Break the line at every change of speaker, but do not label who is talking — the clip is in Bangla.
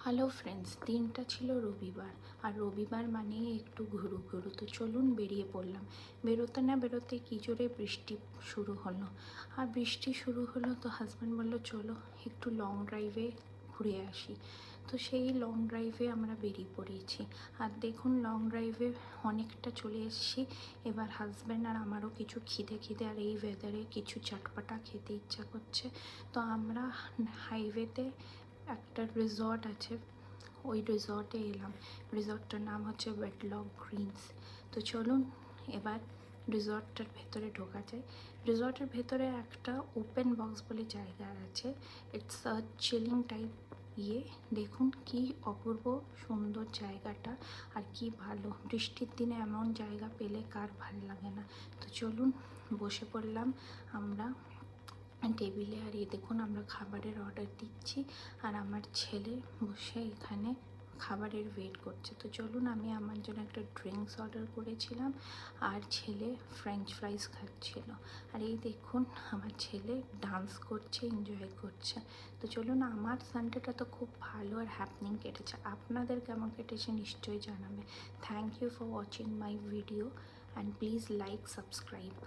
হ্যালো ফ্রেন্ডস, দিনটা ছিল রবিবার। আর রবিবার মানেই একটু ঘুরু ঘুরু, তো চলুন বেরিয়ে পড়লাম। বেরোতে না বেরোতে কী জোরে বৃষ্টি শুরু হলো। আর বৃষ্টি শুরু হলো তো হাজব্যান্ড বললো চলো একটু লং ড্রাইভে ঘুরে আসি। তো সেই লং ড্রাইভে আমরা বেরিয়ে পড়েছি। আর দেখুন লং ড্রাইভে অনেকটা চলে এসেছি। এবার হাজব্যান্ড আর আমারও কিছু খিদে আর এই ওয়েদারে কিছু চটপটা খেতে ইচ্ছা করছে। তো আমরা হাইওয়েতে একটা রিসর্ট আছে, ওই রিসর্টে এলাম। রিসর্টটার নাম হচ্ছে ওয়েটলক গ্রিনস। তো চলুন এবার রিসর্টটার ভেতরে ঢোকা যায়। রিসর্টের ভেতরে একটা ওপেন বক্স বলে জায়গা আছে। ইটস আ চিলিং টাইপ দেখুন কি অপূর্ব সুন্দর জায়গাটা। আর কি ভালো, বৃষ্টির দিনে এমন জায়গা পেলে কার ভালো লাগে না। তো চলুন বসে পড়লাম আমরা টেবিলে। আর এই দেখুন আমরা খাবারের অর্ডার দিচ্ছি আর আমার ছেলে বসে এখানে খাবারের ওয়েট করছে। তো চলুন, আমি আমার জন্য একটা ড্রিঙ্কস অর্ডার করেছিলাম আর ছেলে ফ্রেঞ্চ ফ্রাইজ খাচ্ছিল। আর এই দেখুন আমার ছেলে ডান্স করছে, এনজয় করছে। তো চলুন, আমার সানডেটা তো খুব ভালো আর হ্যাপনিং কেটেছে। আপনাদের কেমন কেটেছে নিশ্চয়ই জানাবে। Thank you for watching my video and please like subscribe.